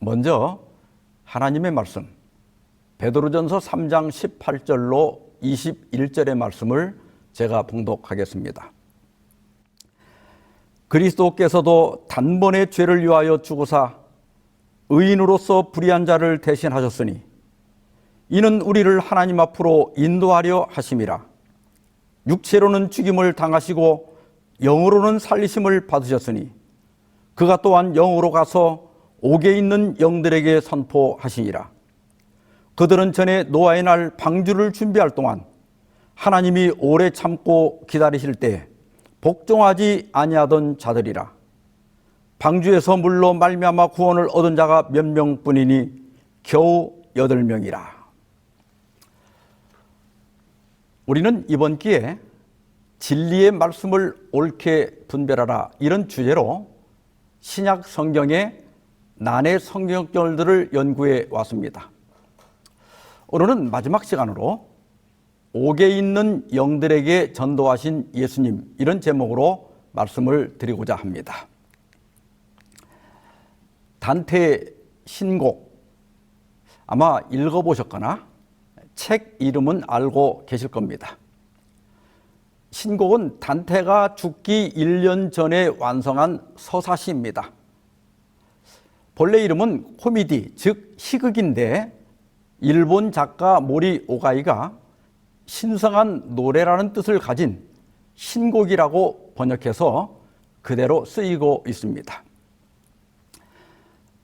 먼저 하나님의 말씀, 베드로전서 3장 18절로 21절의 말씀을 제가 봉독하겠습니다. 그리스도께서도 단번에 죄를 위하여 죽으사 의인으로서 불의한 자를 대신하셨으니 이는 우리를 하나님 앞으로 인도하려 하심이라. 육체로는 죽임을 당하시고 영으로는 살리심을 받으셨으니 그가 또한 영으로 가서 옥에 있는 영들에게 선포하시니라. 그들은 전에 노아의 날 방주를 준비할 동안 하나님이 오래 참고 기다리실 때 복종하지 아니하던 자들이라. 방주에서 물로 말미암아 구원을 얻은 자가 몇 명뿐이니 겨우 8명이라. 우리는 이번 기회에 진리의 말씀을 옳게 분별하라, 이런 주제로 신약 성경의 난해 성경절들을 연구해 왔습니다. 오늘은 마지막 시간으로 옥에 있는 영들에게 전도하신 예수님, 이런 제목으로 말씀을 드리고자 합니다. 단테의 신곡, 아마 읽어보셨거나 책 이름은 알고 계실 겁니다. 신곡은 단테가 죽기 1년 전에 완성한 서사시입니다. 본래 이름은 코미디, 즉 희극인데 일본 작가 모리 오가이가 신성한 노래라는 뜻을 가진 신곡이라고 번역해서 그대로 쓰이고 있습니다.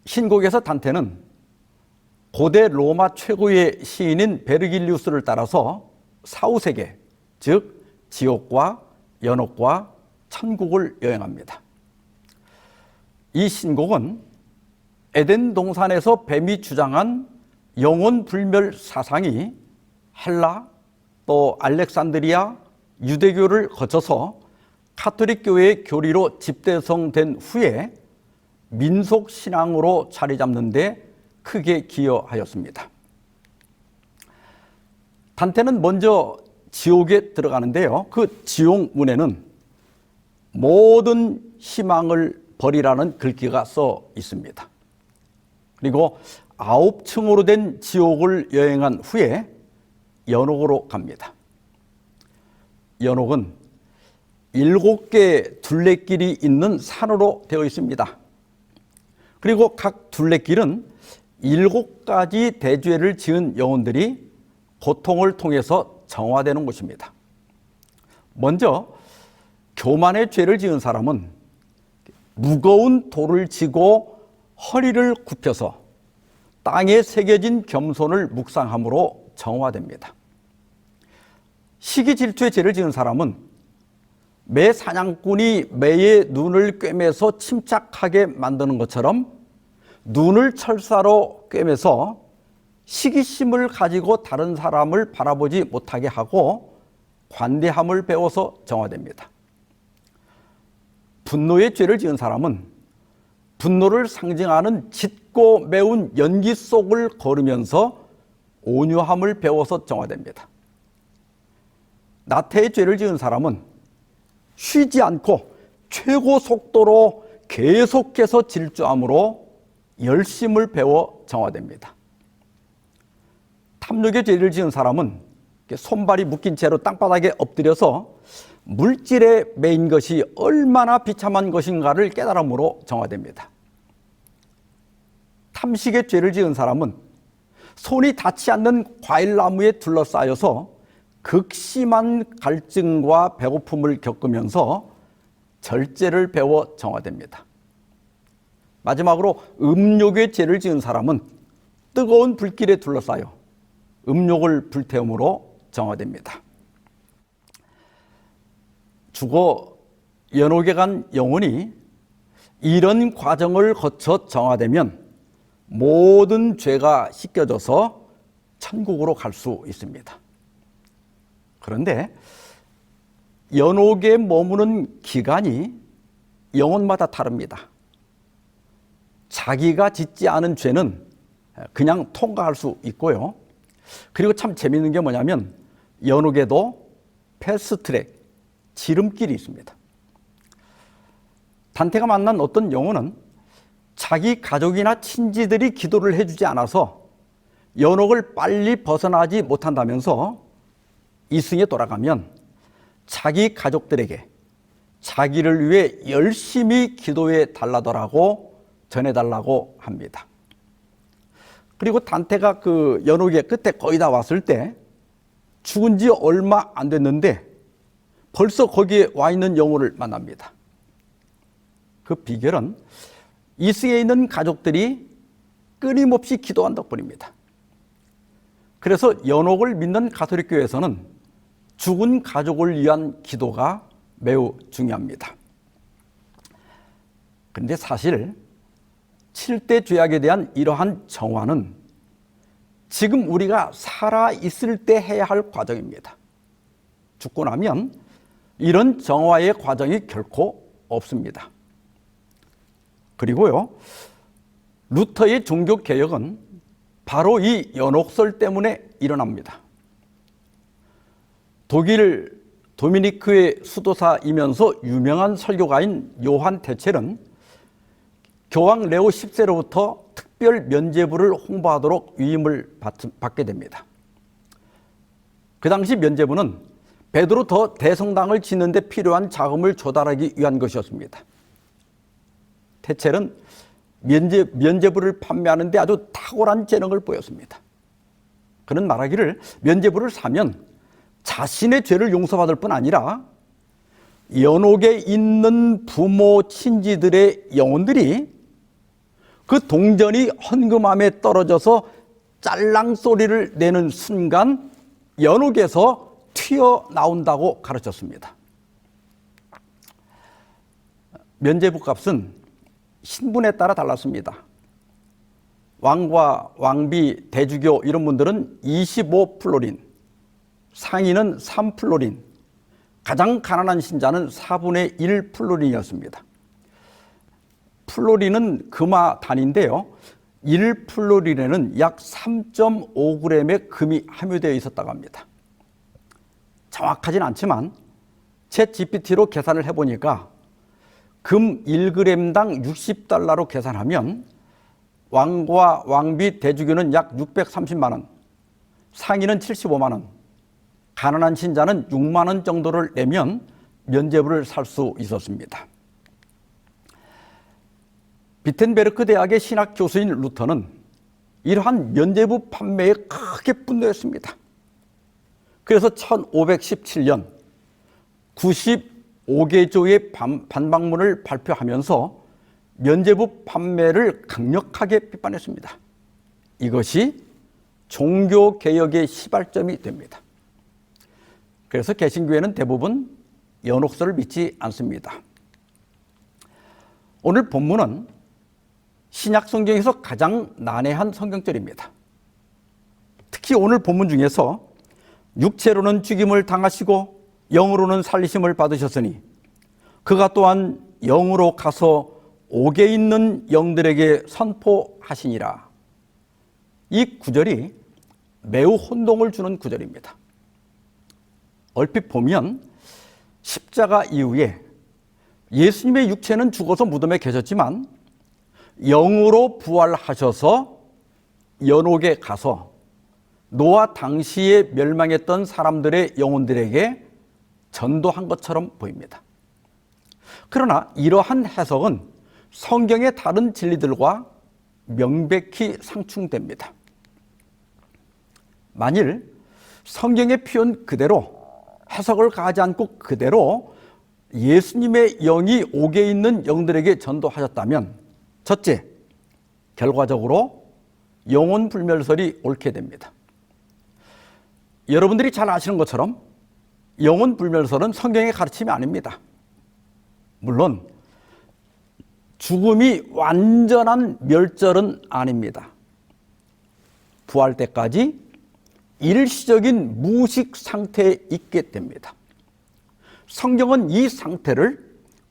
신곡에서 단테는 고대 로마 최고의 시인인 베르길리우스를 따라서 사후세계, 즉 지옥과 연옥과 천국을 여행합니다. 이 신곡은 에덴 동산에서 뱀이 주장한 영혼 불멸 사상이 헬라, 또 알렉산드리아, 유대교를 거쳐서 카톨릭 교회의 교리로 집대성된 후에 민속 신앙으로 자리 잡는 데 크게 기여하였습니다. 단테는 먼저 지옥에 들어가는데요, 그 지옥문에는 모든 희망을 버리라는 글귀가 써 있습니다. 그리고 9층으로 된 지옥을 여행한 후에 연옥으로 갑니다. 연옥은 7개의 둘레길이 있는 산으로 되어 있습니다. 그리고 각 둘레길은 7가지 대죄를 지은 영혼들이 고통을 통해서 정화되는 곳입니다. 먼저 교만의 죄를 지은 사람은 무거운 돌을 지고 허리를 굽혀서 땅에 새겨진 겸손을 묵상함으로 정화됩니다. 시기 질투의 죄를 지은 사람은 매 사냥꾼이 매의 눈을 꿰매서 침착하게 만드는 것처럼 눈을 철사로 꿰매서 시기심을 가지고 다른 사람을 바라보지 못하게 하고 관대함을 배워서 정화됩니다. 분노의 죄를 지은 사람은 분노를 상징하는 짙고 매운 연기 속을 걸으면서 온유함을 배워서 정화됩니다. 나태의 죄를 지은 사람은 쉬지 않고 최고 속도로 계속해서 질주함으로 열심을 배워 정화됩니다. 탐욕의 죄를 지은 사람은 손발이 묶인 채로 땅바닥에 엎드려서 물질에 매인 것이 얼마나 비참한 것인가를 깨달음으로 정화됩니다. 탐식의 죄를 지은 사람은 손이 닿지 않는 과일나무에 둘러싸여서 극심한 갈증과 배고픔을 겪으면서 절제를 배워 정화됩니다. 마지막으로 음욕의 죄를 지은 사람은 뜨거운 불길에 둘러싸여 음욕을 불태움으로 정화됩니다. 죽어 연옥에 간 영혼이 이런 과정을 거쳐 정화되면 모든 죄가 씻겨져서 천국으로 갈 수 있습니다. 그런데 연옥에 머무는 기간이 영혼마다 다릅니다. 자기가 짓지 않은 죄는 그냥 통과할 수 있고요. 그리고 참 재미있는 게 뭐냐면 연옥에도 패스트트랙, 지름길이 있습니다. 단테가 만난 어떤 영혼은 자기 가족이나 친지들이 기도를 해주지 않아서 연옥을 빨리 벗어나지 못한다면서 이승에 돌아가면 자기 가족들에게 자기를 위해 열심히 기도해 달라더라고 전해달라고 합니다. 그리고 단테가 그 연옥의 끝에 거의 다 왔을 때 죽은 지 얼마 안 됐는데 벌써 거기에 와 있는 영혼을 만납니다. 그 비결은 이승에 있는 가족들이 끊임없이 기도한 덕분입니다. 그래서 연옥을 믿는 가톨릭 교회에서는 죽은 가족을 위한 기도가 매우 중요합니다. 그런데 사실 7대 죄악에 대한 이러한 정화는 지금 우리가 살아있을 때 해야 할 과정입니다. 죽고 나면 이런 정화의 과정이 결코 없습니다. 그리고요, 루터의 종교개혁은 바로 이 연옥설 때문에 일어납니다. 독일 도미니크의 수도사이면서 유명한 설교가인 요한 테첼은 교황 레오 10세로부터 특별 면죄부를 홍보하도록 위임을 받게 됩니다. 그 당시 면죄부는 베드로 더 대성당을 짓는 데 필요한 자금을 조달하기 위한 것이었습니다. 테첼은 면죄부를 판매하는 데 아주 탁월한 재능을 보였습니다. 그는 말하기를 면죄부를 사면 자신의 죄를 용서받을 뿐 아니라 연옥에 있는 부모, 친지들의 영혼들이 그 동전이 헌금함에 떨어져서 짤랑 소리를 내는 순간 연옥에서 튀어나온다고 가르쳤습니다. 면죄부 값은 신분에 따라 달랐습니다. 왕과 왕비, 대주교 이런 분들은 25플로린, 상인은 3플로린, 가장 가난한 신자는 4분의 1 플로린이었습니다. 플로린은 금화 단위인데요. 1플로린에는 약 3.5g의 금이 함유되어 있었다고 합니다. 정확하진 않지만 챗 GPT로 계산을 해보니까 금 1g당 60달러로 계산하면 왕과 왕비, 대주교는 약 630만 원, 상인은 75만 원, 가난한 신자는 6만 원 정도를 내면 면죄부를 살 수 있었습니다. 비텐베르크 대학의 신학 교수인 루터는 이러한 면죄부 판매에 크게 분노했습니다. 그래서 1517년 95개조의 반박문을 발표하면서 면죄부 판매를 강력하게 비판했습니다. 이것이 종교개혁의 시발점이 됩니다. 그래서 개신교회는 대부분 연옥설을 믿지 않습니다. 오늘 본문은 신약 성경에서 가장 난해한 성경절입니다. 특히 오늘 본문 중에서 육체로는 죽임을 당하시고 영으로는 살리심을 받으셨으니 그가 또한 영으로 가서 옥에 있는 영들에게 선포하시니라. 이 구절이 매우 혼동을 주는 구절입니다. 얼핏 보면 십자가 이후에 예수님의 육체는 죽어서 무덤에 계셨지만 영으로 부활하셔서 연옥에 가서 노아 당시에 멸망했던 사람들의 영혼들에게 전도한 것처럼 보입니다. 그러나 이러한 해석은 성경의 다른 진리들과 명백히 상충됩니다. 만일 성경의 표현 그대로 해석을 가하지 않고 그대로 예수님의 영이 옥에 있는 영들에게 전도하셨다면 첫째, 결과적으로 영혼 불멸설이 옳게 됩니다. 여러분들이 잘 아시는 것처럼 영혼 불멸설은 성경의 가르침이 아닙니다. 물론 죽음이 완전한 멸절은 아닙니다. 부활 때까지 일시적인 무식 상태에 있게 됩니다. 성경은 이 상태를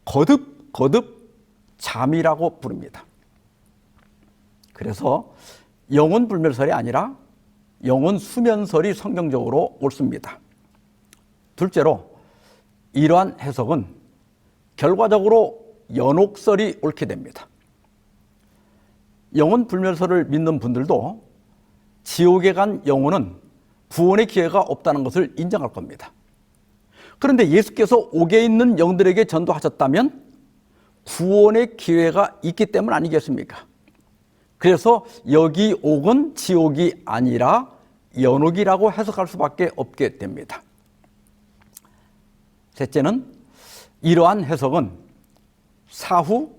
거듭 잠이라고 부릅니다. 그래서 영혼 불멸설이 아니라 영혼 수면설이 성경적으로 옳습니다. 둘째로 이러한 해석은 결과적으로 연옥설이 옳게 됩니다. 영혼 불멸설을 믿는 분들도 지옥에 간 영혼은 구원의 기회가 없다는 것을 인정할 겁니다. 그런데 예수께서 옥에 있는 영들에게 전도하셨다면 구원의 기회가 있기 때문 아니겠습니까? 그래서 여기 옥은 지옥이 아니라 연옥이라고 해석할 수밖에 없게 됩니다. 셋째는 이러한 해석은 사후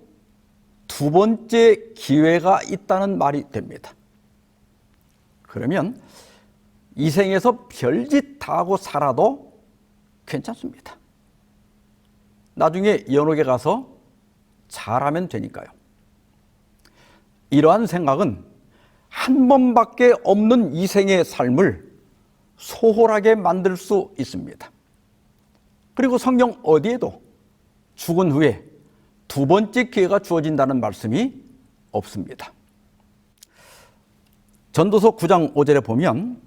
두 번째 기회가 있다는 말이 됩니다. 그러면 이 생에서 별짓 다 하고 살아도 괜찮습니다. 나중에 연옥에 가서 잘하면 되니까요. 이러한 생각은 한 번밖에 없는 이 생의 삶을 소홀하게 만들 수 있습니다. 그리고 성경 어디에도 죽은 후에 두 번째 기회가 주어진다는 말씀이 없습니다. 전도서 9장 5절에 보면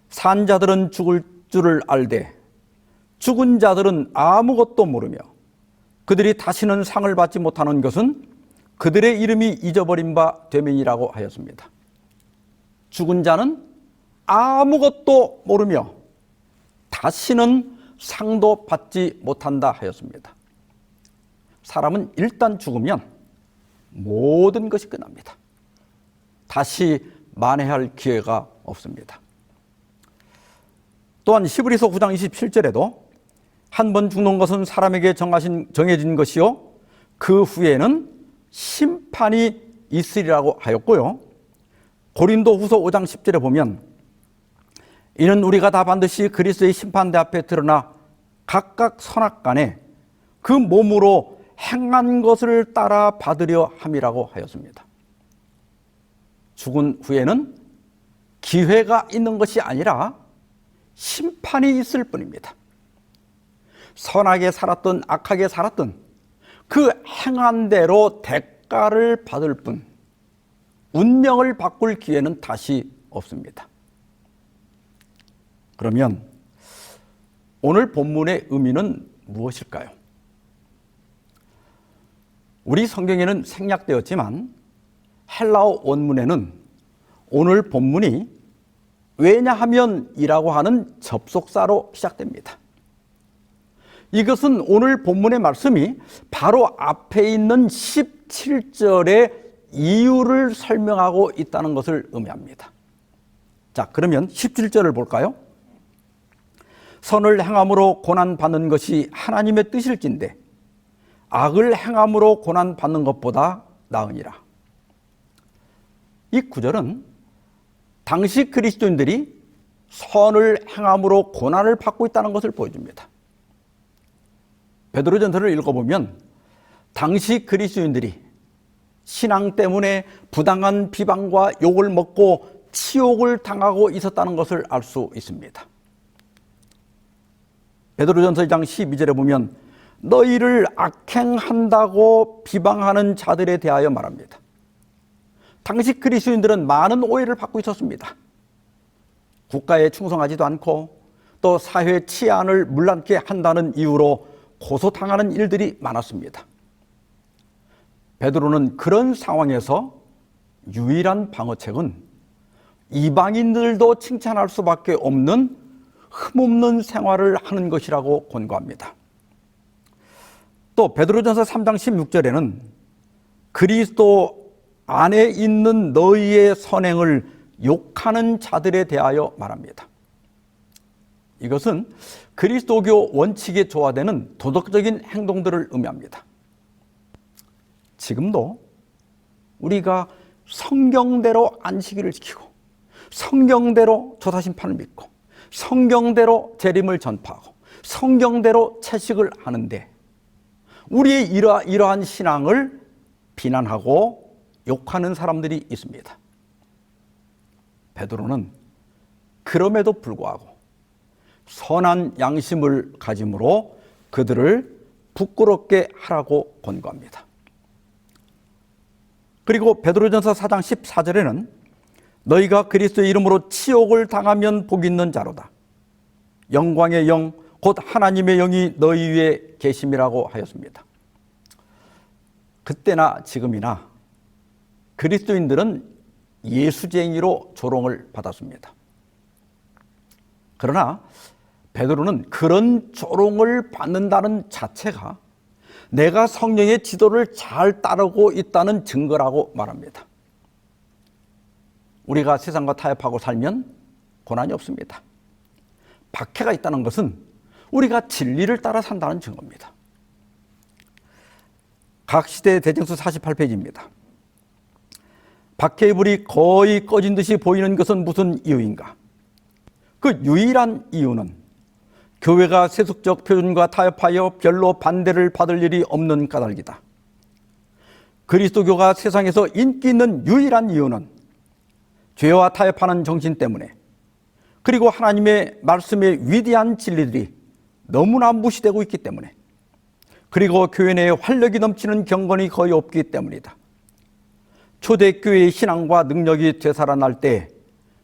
산 자들은 죽을 줄을 알되 죽은 자들은 아무것도 모르며 그들이 다시는 상을 받지 못하는 것은 그들의 이름이 잊어버린 바 되면이라고 하였습니다. 죽은 자는 아무것도 모르며 다시는 상도 받지 못한다 하였습니다. 사람은 일단 죽으면 모든 것이 끝납니다. 다시 만회할 기회가 없습니다. 또한 히브리서 9장 27절에도 한 번 죽는 것은 사람에게 정해진 것이요 그 후에는 심판이 있으리라고 하였고요. 고린도 후서 5장 10절에 보면 이는 우리가 다 반드시 그리스도의 심판대 앞에 드러나 각각 선악간에 그 몸으로 행한 것을 따라 받으려 함이라고 하였습니다. 죽은 후에는 기회가 있는 것이 아니라 심판이 있을 뿐입니다. 선하게 살았든 악하게 살았든 그 행한 대로 대가를 받을 뿐 운명을 바꿀 기회는 다시 없습니다. 그러면 오늘 본문의 의미는 무엇일까요? 우리 성경에는 생략되었지만 헬라어 원문에는 오늘 본문이 왜냐하면이라고 하는 접속사로 시작됩니다. 이것은 오늘 본문의 말씀이 바로 앞에 있는 17절의 이유를 설명하고 있다는 것을 의미합니다. 자, 그러면 17절을 볼까요? 선을 행함으로 고난받는 것이 하나님의 뜻일진데 악을 행함으로 고난받는 것보다 나으니라. 이 구절은 당시 그리스도인들이 선을 행함으로 고난을 받고 있다는 것을 보여줍니다. 베드로전서를 읽어보면 당시 그리스도인들이 신앙 때문에 부당한 비방과 욕을 먹고 치욕을 당하고 있었다는 것을 알 수 있습니다. 베드로전서 2장 12절에 보면 너희를 악행한다고 비방하는 자들에 대하여 말합니다. 당시 그리스도인들은 많은 오해를 받고 있었습니다. 국가에 충성하지도 않고 또 사회 치안을 문란케 한다는 이유로 고소당하는 일들이 많았습니다. 베드로는 그런 상황에서 유일한 방어책은 이방인들도 칭찬할 수밖에 없는 흠없는 생활을 하는 것이라고 권고합니다. 또 베드로전서 3장 16절에는 그리스도 안에 있는 너희의 선행을 욕하는 자들에 대하여 말합니다. 이것은 그리스도교 원칙에 조화되는 도덕적인 행동들을 의미합니다. 지금도 우리가 성경대로 안식일을 지키고 성경대로 조사심판을 믿고 성경대로 재림을 전파하고 성경대로 채식을 하는데 우리의 이러한 신앙을 비난하고 욕하는 사람들이 있습니다. 베드로는 그럼에도 불구하고 선한 양심을 가짐으로 그들을 부끄럽게 하라고 권고합니다. 그리고 베드로전서 4장 14절에는 너희가 그리스도의 이름으로 치욕을 당하면 복 있는 자로다. 영광의 영 곧 하나님의 영이 너희 위에 계심이라고 하였습니다. 그때나 지금이나 그리스도인들은 예수쟁이로 조롱을 받았습니다. 그러나 베드로는 그런 조롱을 받는다는 자체가 내가 성령의 지도를 잘 따르고 있다는 증거라고 말합니다. 우리가 세상과 타협하고 살면 고난이 없습니다. 박해가 있다는 것은 우리가 진리를 따라 산다는 증거입니다. 각 시대 대쟁서 48페이지입니다. 박해의 불이 거의 꺼진 듯이 보이는 것은 무슨 이유인가? 그 유일한 이유는 교회가 세속적 표준과 타협하여 별로 반대를 받을 일이 없는 까닭이다. 그리스도교가 세상에서 인기 있는 유일한 이유는 죄와 타협하는 정신 때문에, 그리고 하나님의 말씀의 위대한 진리들이 너무나 무시되고 있기 때문에, 그리고 교회 내에 활력이 넘치는 경건이 거의 없기 때문이다. 초대교회의 신앙과 능력이 되살아날 때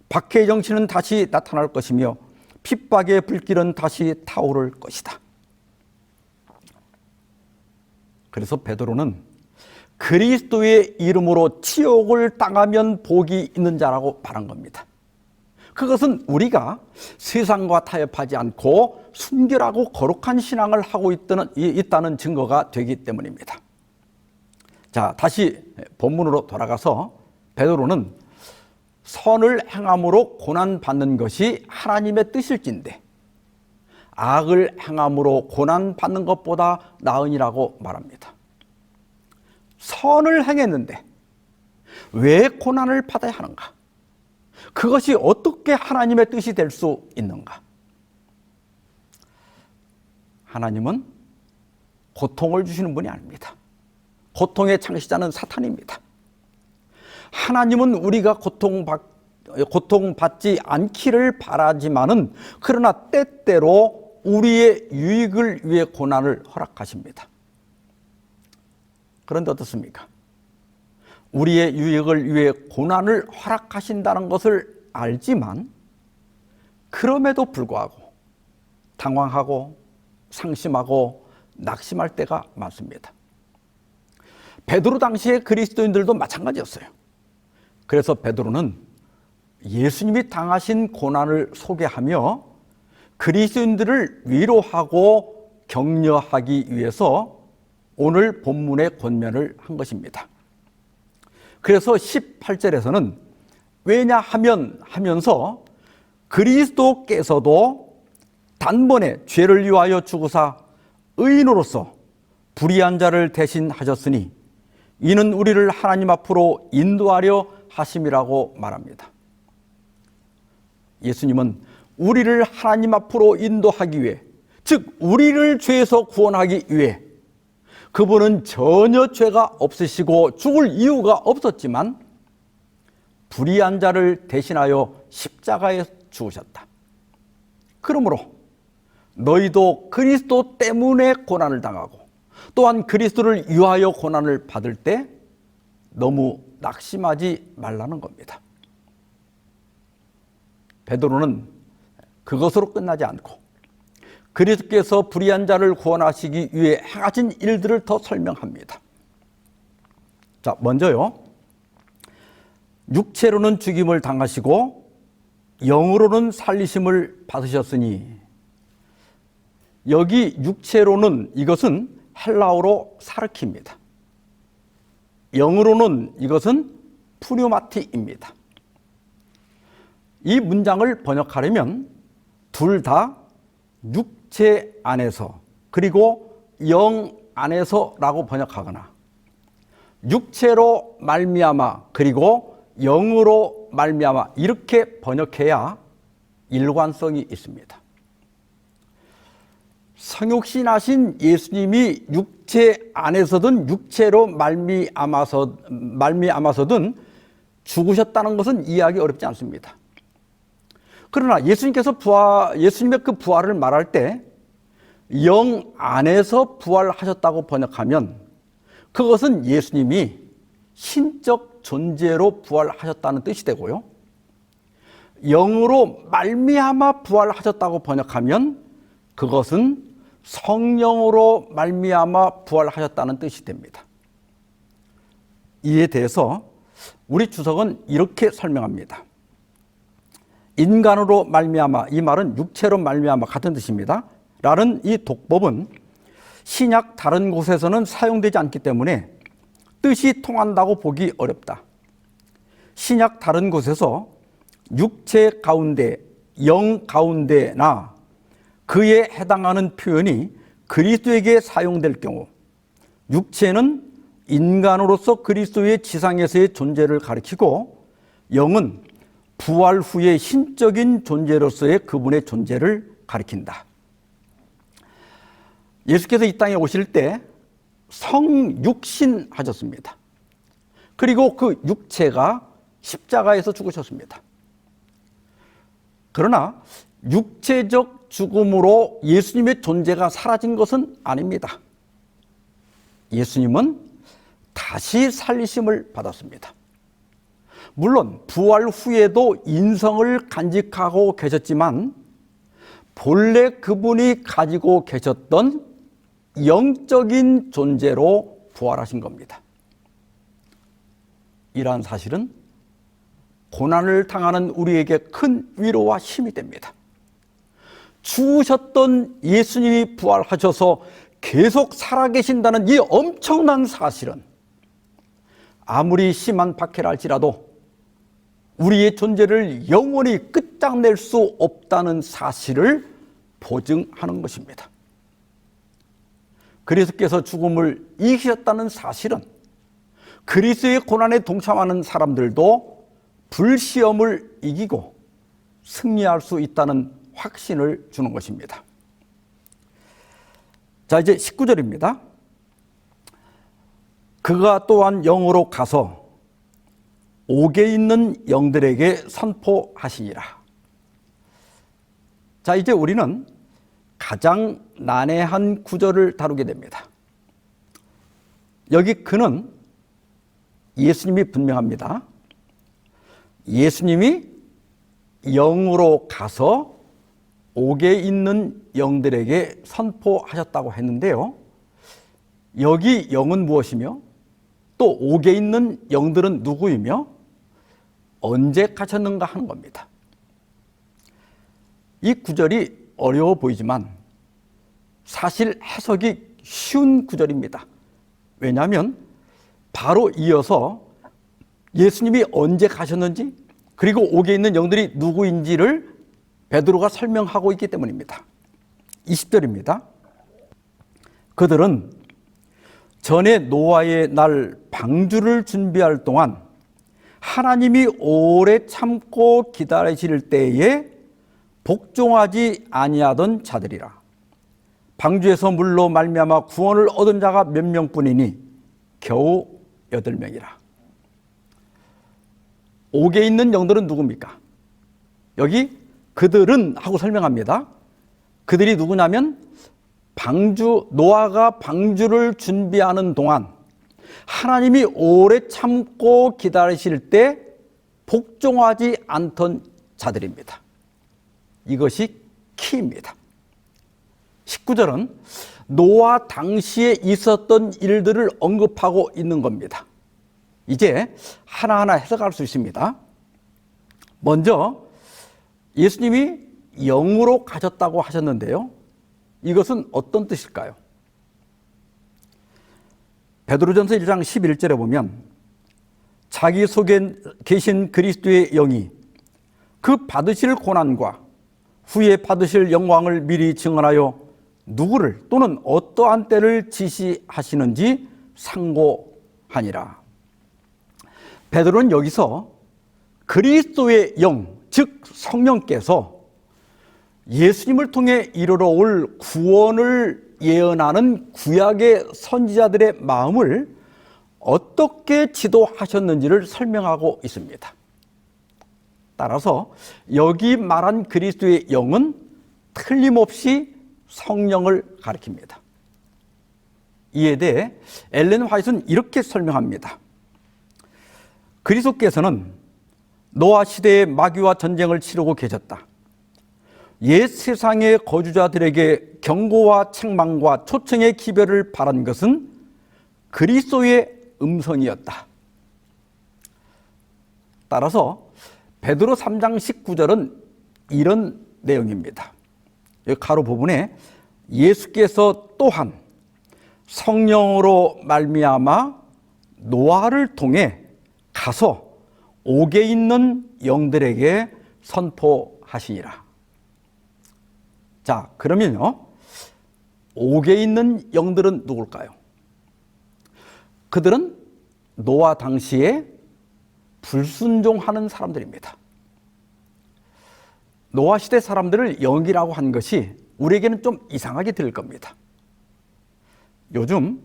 박해의 정신은 다시 나타날 것이며 핍박의 불길은 다시 타오를 것이다. 그래서 베드로는 그리스도의 이름으로 치욕을 당하면 복이 있는 자라고 말한 겁니다. 그것은 우리가 세상과 타협하지 않고 순결하고 거룩한 신앙을 하고 있다는 증거가 되기 때문입니다. 자, 다시 본문으로 돌아가서 베드로는 선을 행함으로 고난받는 것이 하나님의 뜻일진데 악을 행함으로 고난받는 것보다 나으니라고 말합니다. 선을 행했는데 왜 고난을 받아야 하는가? 그것이 어떻게 하나님의 뜻이 될 수 있는가? 하나님은 고통을 주시는 분이 아닙니다. 고통의 창시자는 사탄입니다. 하나님은 우리가 고통받지 않기를 바라지만은 그러나 때때로 우리의 유익을 위해 고난을 허락하십니다. 그런데 어떻습니까? 우리의 유익을 위해 고난을 허락하신다는 것을 알지만 그럼에도 불구하고 당황하고 상심하고 낙심할 때가 많습니다. 베드로 당시에 그리스도인들도 마찬가지였어요. 그래서 베드로는 예수님이 당하신 고난을 소개하며 그리스도인들을 위로하고 격려하기 위해서 오늘 본문의 권면을 한 것입니다. 그래서 18절에서는 왜냐하면 하면서 그리스도께서도 단번에 죄를 위하여 죽으사 의인으로서 불의한 자를 대신하셨으니 이는 우리를 하나님 앞으로 인도하려 하심이라고 말합니다. 예수님은 우리를 하나님 앞으로 인도하기 위해, 즉 우리를 죄에서 구원하기 위해 그분은 전혀 죄가 없으시고 죽을 이유가 없었지만 불의한 자를 대신하여 십자가에 죽으셨다. 그러므로 너희도 그리스도 때문에 고난을 당하고 또한 그리스도를 위하여 고난을 받을 때 너무 낙심하지 말라는 겁니다. 베드로는 그것으로 끝나지 않고 그리스도께서 불의한 자를 구원하시기 위해 행하신 일들을 더 설명합니다. 자, 먼저요. 육체로는 죽임을 당하시고 영으로는 살리심을 받으셨으니, 여기 육체로는 이것은 헬라어로 사르키입니다. 영으로는 이것은 푸뉴마티입니다. 이 문장을 번역하려면 둘 다 육체 안에서 그리고 영 안에서라고 번역하거나 육체로 말미암아 그리고 영으로 말미암아 이렇게 번역해야 일관성이 있습니다. 성육신하신 예수님이 육체 안에서든 육체로 말미암아서든 죽으셨다는 것은 이해하기 어렵지 않습니다. 그러나 예수님의 그 부활을 말할 때 영 안에서 부활하셨다고 번역하면 그것은 예수님이 신적 존재로 부활하셨다는 뜻이 되고요. 영으로 말미암아 부활하셨다고 번역하면 그것은 성령으로 말미암아 부활하셨다는 뜻이 됩니다. 이에 대해서 우리 주석은 이렇게 설명합니다. 인간으로 말미암아, 이 말은 육체로 말미암아 같은 뜻입니다. 라는 이 독법은 신약 다른 곳에서는 사용되지 않기 때문에 뜻이 통한다고 보기 어렵다. 신약 다른 곳에서 육체 가운데, 영 가운데나 그에 해당하는 표현이 그리스도에게 사용될 경우, 육체는 인간으로서 그리스도의 지상에서의 존재를 가리키고 영은 부활 후의 신적인 존재로서의 그분의 존재를 가리킨다. 예수께서 이 땅에 오실 때 성육신 하셨습니다. 그리고 그 육체가 십자가에서 죽으셨습니다. 그러나 육체적 죽음으로 예수님의 존재가 사라진 것은 아닙니다. 예수님은 다시 살리심을 받았습니다. 물론 부활 후에도 인성을 간직하고 계셨지만 본래 그분이 가지고 계셨던 영적인 존재로 부활하신 겁니다. 이러한 사실은 고난을 당하는 우리에게 큰 위로와 힘이 됩니다. 죽으셨던 예수님이 부활하셔서 계속 살아계신다는 이 엄청난 사실은 아무리 심한 박해를 할지라도 우리의 존재를 영원히 끝장낼 수 없다는 사실을 보증하는 것입니다. 그리스도께서 죽음을 이기셨다는 사실은 그리스도의 고난에 동참하는 사람들도 불시험을 이기고 승리할 수 있다는 확신을 주는 것입니다. 자, 이제 19절입니다. 그가 또한 영으로 가서 옥에 있는 영들에게 선포하시니라. 자, 이제 우리는 가장 난해한 구절을 다루게 됩니다. 여기 그는 예수님이 분명합니다. 예수님이 영으로 가서 옥에 있는 영들에게 선포하셨다고 했는데요. 여기 영은 무엇이며 또 옥에 있는 영들은 누구이며 언제 가셨는가 하는 겁니다. 이 구절이 어려워 보이지만 사실 해석이 쉬운 구절입니다. 왜냐하면 바로 이어서 예수님이 언제 가셨는지 그리고 옥에 있는 영들이 누구인지를 베드로가 설명하고 있기 때문입니다. 20절입니다. 그들은 전에 노아의 날 방주를 준비할 동안 하나님이 오래 참고 기다리실 때에 복종하지 아니하던 자들이라. 방주에서 물로 말미암아 구원을 얻은 자가 몇 명뿐이니 겨우 8명이라. 옥에 있는 영들은 누굽니까? 여기 그들은 하고 설명합니다. 그들이 누구냐면 노아가 방주를 준비하는 동안 하나님이 오래 참고 기다리실 때 복종하지 않던 자들입니다. 이것이 키입니다. 19절은 노아 당시에 있었던 일들을 언급하고 있는 겁니다. 이제 하나하나 해석할 수 있습니다. 먼저 예수님이 영으로 가셨다고 하셨는데요. 이것은 어떤 뜻일까요? 베드로전서 1장 11절에 보면 자기 속에 계신 그리스도의 영이 그 받으실 고난과 후에 받으실 영광을 미리 증언하여 누구를 또는 어떠한 때를 지시하시는지 상고하니라. 베드로는 여기서 그리스도의 영, 즉 성령께서 예수님을 통해 이르러 올 구원을 예언하는 구약의 선지자들의 마음을 어떻게 지도하셨는지를 설명하고 있습니다. 따라서 여기 말한 그리스도의 영은 틀림없이 성령을 가리킵니다. 이에 대해 엘렌 화이트는 이렇게 설명합니다. 그리스도께서는 노아 시대의 마귀와 전쟁을 치르고 계셨다. 옛 세상의 거주자들에게 경고와 책망과 초청의 기별을 바란 것은 그리스도의 음성이었다. 따라서 베드로 3장 19절은 이런 내용입니다. 여기 가로 부분에 예수께서 또한 성령으로 말미암아 노아를 통해 가서 옥에 있는 영들에게 선포하시니라. 자, 그러면요, 옥에 있는 영들은 누굴까요? 그들은 노아 당시에 불순종하는 사람들입니다. 노아 시대 사람들을 영이라고 한 것이 우리에게는 좀 이상하게 들릴 겁니다. 요즘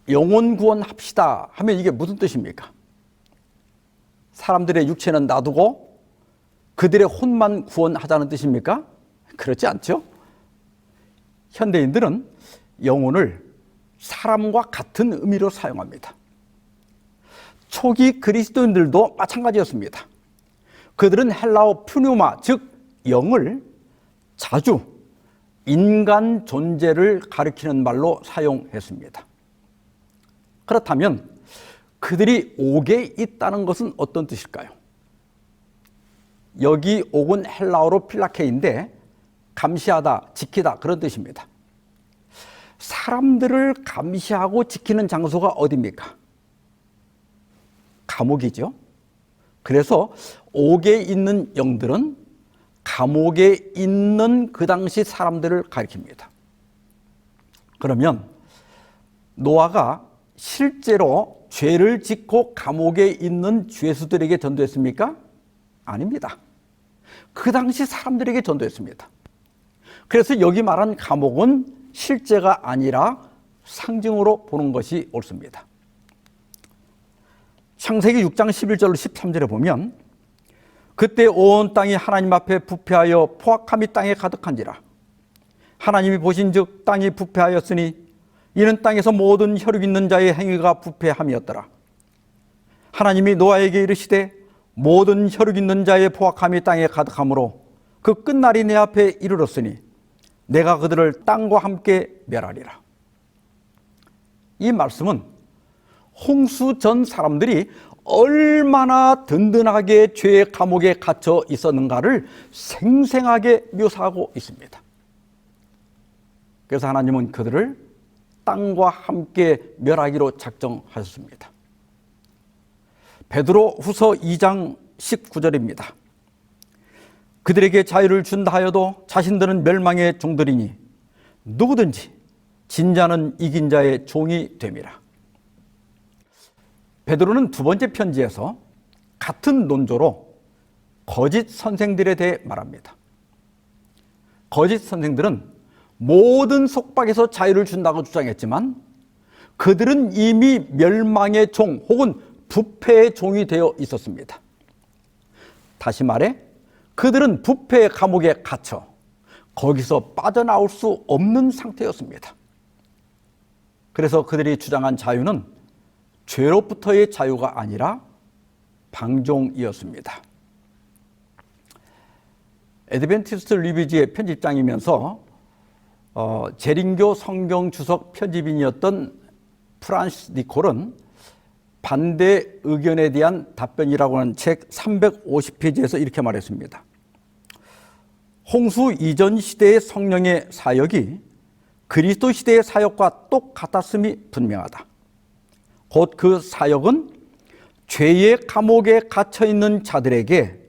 영혼 구원합시다 하면 이게 무슨 뜻입니까? 사람들의 육체는 놔두고 그들의 혼만 구원하자는 뜻입니까? 그렇지 않죠? 현대인들은 영혼을 사람과 같은 의미로 사용합니다. 초기 그리스도인들도 마찬가지였습니다. 그들은 헬라어 푸뉴마, 즉 영을 자주 인간 존재를 가리키는 말로 사용했습니다. 그렇다면 그들이 옥에 있다는 것은 어떤 뜻일까요? 여기 옥은 헬라어로 필라케인데 감시하다, 지키다 그런 뜻입니다. 사람들을 감시하고 지키는 장소가 어디입니까? 감옥이죠. 그래서 옥에 있는 영들은 감옥에 있는 그 당시 사람들을 가리킵니다. 그러면 노아가 실제로 죄를 짓고 감옥에 있는 죄수들에게 전도했습니까? 아닙니다. 그 당시 사람들에게 전도했습니다. 그래서 여기 말한 감옥은 실제가 아니라 상징으로 보는 것이 옳습니다. 창세기 6장 11절 13절에 보면 그때 온 땅이 하나님 앞에 부패하여 포악함이 땅에 가득한지라. 하나님이 보신즉 땅이 부패하였으니 이는 땅에서 모든 혈육 있는 자의 행위가 부패함이었더라. 하나님이 노아에게 이르시되 모든 혈육 있는 자의 포악함이 땅에 가득하므로 그 끝날이 내 앞에 이르렀으니 내가 그들을 땅과 함께 멸하리라. 이 말씀은 홍수 전 사람들이 얼마나 든든하게 죄의 감옥에 갇혀 있었는가를 생생하게 묘사하고 있습니다. 그래서 하나님은 그들을 땅과 함께 멸하기로 작정하셨습니다. 베드로 후서 2장 19절입니다. 그들에게 자유를 준다 하여도 자신들은 멸망의 종들이니 누구든지 진자는 이긴 자의 종이 됨이라. 베드로는 두 번째 편지에서 같은 논조로 거짓 선생들에 대해 말합니다. 거짓 선생들은 모든 속박에서 자유를 준다고 주장했지만 그들은 이미 멸망의 종 혹은 부패의 종이 되어 있었습니다. 다시 말해 그들은 부패의 감옥에 갇혀 거기서 빠져나올 수 없는 상태였습니다. 그래서 그들이 주장한 자유는 죄로부터의 자유가 아니라 방종이었습니다. 애드벤티스트 리뷰지의 편집장이면서 재림교 성경 주석 편집인이었던 프란시스 니콜은 반대 의견에 대한 답변이라고 하는 책 350페이지에서 이렇게 말했습니다. 홍수 이전 시대의 성령의 사역이 그리스도 시대의 사역과 똑같았음이 분명하다. 곧 그 사역은 죄의 감옥에 갇혀있는 자들에게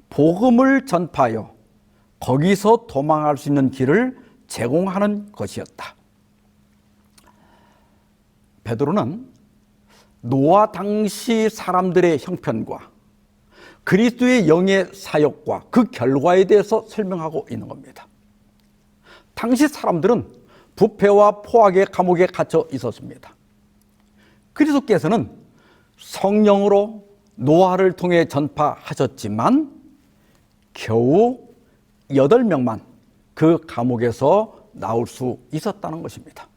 복음을 전파하여 거기서 도망할 수 있는 길을 제공하는 것이었다. 베드로는 노아 당시 사람들의 형편과 그리스도의 영의 사역과 그 결과에 대해서 설명하고 있는 겁니다. 당시 사람들은 부패와 포악의 감옥에 갇혀 있었습니다. 그리스도께서는 성령으로 노아를 통해 전파하셨지만 겨우 8명만 그 감옥에서 나올 수 있었다는 것입니다.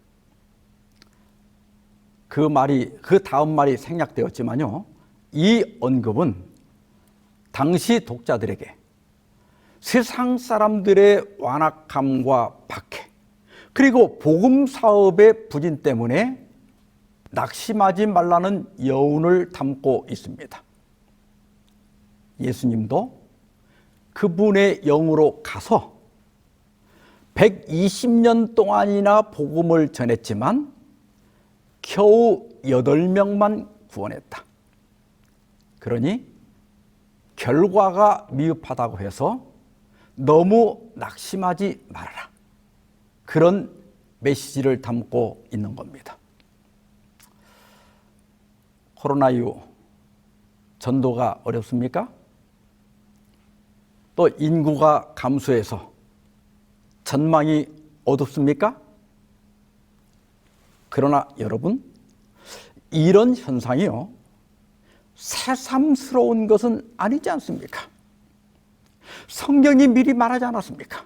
그 다음 말이 생략되었지만요, 이 언급은 당시 독자들에게 세상 사람들의 완악함과 박해, 그리고 복음 사업의 부진 때문에 낙심하지 말라는 여운을 담고 있습니다. 예수님도 그분의 영으로 가서 120년 동안이나 복음을 전했지만 겨우 8명만 구원했다. 그러니 결과가 미흡하다고 해서 너무 낙심하지 말아라. 그런 메시지를 담고 있는 겁니다. 코로나 이후 전도가 어렵습니까? 또 인구가 감소해서 전망이 어둡습니까? 그러나 여러분, 이런 현상이요, 새삼스러운 것은 아니지 않습니까? 성경이 미리 말하지 않았습니까?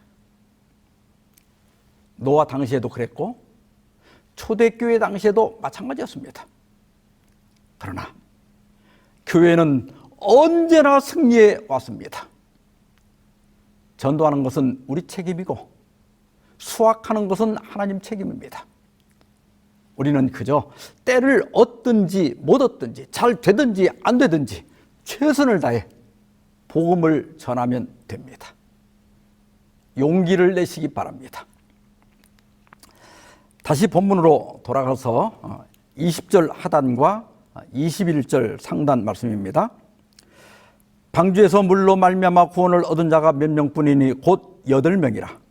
노아 당시에도 그랬고 초대교회 당시에도 마찬가지였습니다. 그러나 교회는 언제나 승리해 왔습니다. 전도하는 것은 우리 책임이고 수확하는 것은 하나님 책임입니다. 우리는 그저 때를 얻든지 못 얻든지 잘 되든지 안 되든지 최선을 다해 복음을 전하면 됩니다. 용기를 내시기 바랍니다. 다시 본문으로 돌아가서 20절 하단과 21절 상단 말씀입니다. 방주에서 물로 말미암아 구원을 얻은 자가 몇 명뿐이니 곧 8명이라.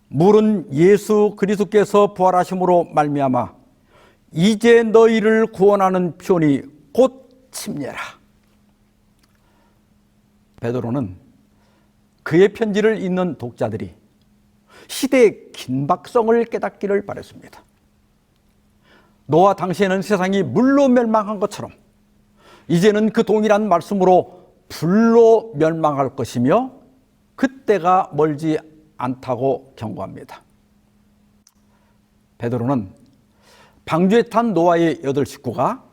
물은 예수 그리스도께서 부활하심으로 말미암아 이제 너희를 구원하는 표현이 곧 침례라. 베드로는 그의 편지를 읽는 독자들이 시대의 긴박성을 깨닫기를 바랬습니다. 노아 당시에는 세상이 물로 멸망한 것처럼 이제는 그 동일한 말씀으로 불로 멸망할 것이며 그때가 멀지 않다고 경고합니다. 베드로는 방주에 탄 노아의 8 식구가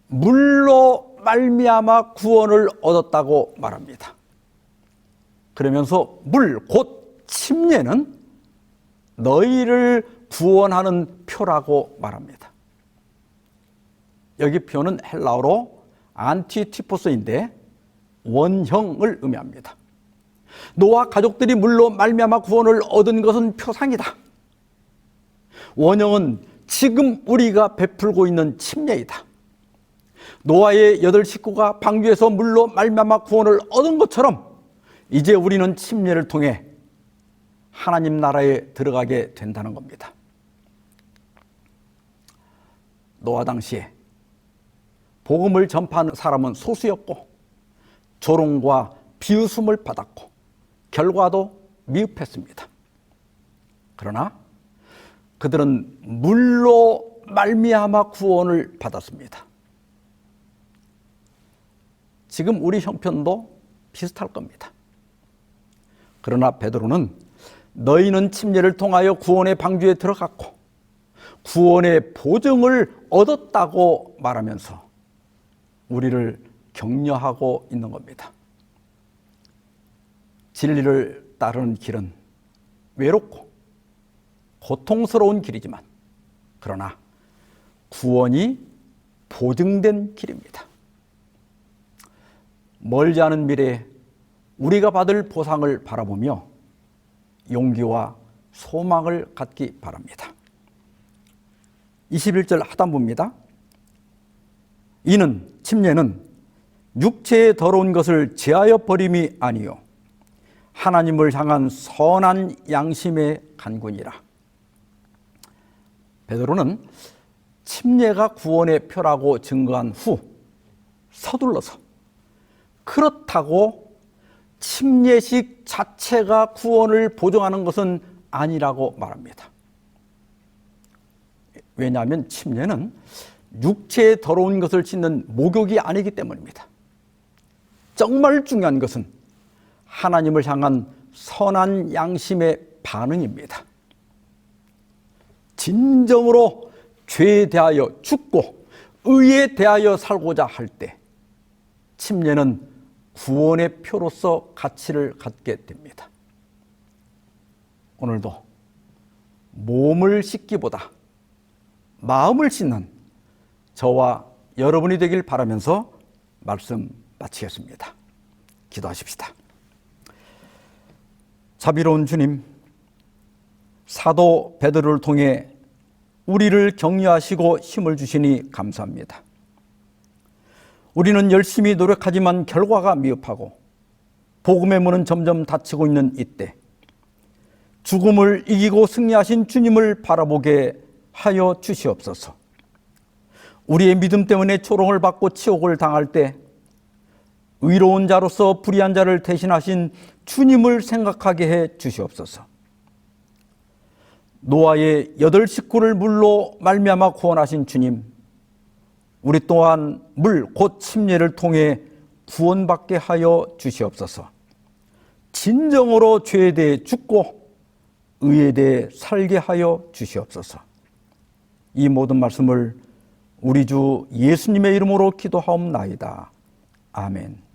물로 말미암아 구원을 얻었다고 말합니다. 그러면서 물, 곧 침례는 너희를 구원하는 표라고 말합니다. 여기 표는 헬라어로 안티티포스인데 원형을 의미합니다. 노아 가족들이 물로 말미암아 구원을 얻은 것은 표상이다. 원형은 지금 우리가 베풀고 있는 침례이다. 노아의 8 식구가 방주에서 물로 말미암아 구원을 얻은 것처럼 이제 우리는 침례를 통해 하나님 나라에 들어가게 된다는 겁니다. 노아 당시에 복음을 전파하는 사람은 소수였고 조롱과 비웃음을 받았고 결과도 미흡했습니다. 그러나 그들은 물로 말미암아 구원을 받았습니다. 지금 우리 형편도 비슷할 겁니다. 그러나 베드로는 너희는 침례를 통하여 구원의 방주에 들어갔고 구원의 보증을 얻었다고 말하면서 우리를 격려하고 있는 겁니다. 진리를 따르는 길은 외롭고 고통스러운 길이지만 그러나 구원이 보증된 길입니다. 멀지 않은 미래에 우리가 받을 보상을 바라보며 용기와 소망을 갖기 바랍니다. 21절 하단부입니다. 이는 침례는 육체의 더러운 것을 제하여 버림이 아니요 하나님을 향한 선한 양심의 간군이라. 베드로는 침례가 구원의 표라고 증거한 후 서둘러서 그렇다고 침례식 자체가 구원을 보증하는 것은 아니라고 말합니다. 왜냐하면 침례는 육체의 더러운 것을 씻는 목욕이 아니기 때문입니다. 정말 중요한 것은 하나님을 향한 선한 양심의 반응입니다. 진정으로 죄에 대하여 죽고 의에 대하여 살고자 할 때 침례는 구원의 표로서 가치를 갖게 됩니다. 오늘도 몸을 씻기보다 마음을 씻는 저와 여러분이 되길 바라면서 말씀 마치겠습니다. 기도하십시다. 자비로운 주님, 사도 베드로를 통해 우리를 격려하시고 힘을 주시니 감사합니다. 우리는 열심히 노력하지만 결과가 미흡하고 복음의 문은 점점 닫히고 있는 이때 죽음을 이기고 승리하신 주님을 바라보게 하여 주시옵소서. 우리의 믿음 때문에 조롱을 받고 치욕을 당할 때 의로운 자로서 불의한 자를 대신하신 주님을 생각하게 해 주시옵소서. 노아의 8 식구를 물로 말미암아 구원하신 주님, 우리 또한 물 곧 침례를 통해 구원받게 하여 주시옵소서. 진정으로 죄에 대해 죽고 의에 대해 살게 하여 주시옵소서. 이 모든 말씀을 우리 주 예수님의 이름으로 기도하옵나이다. 아멘.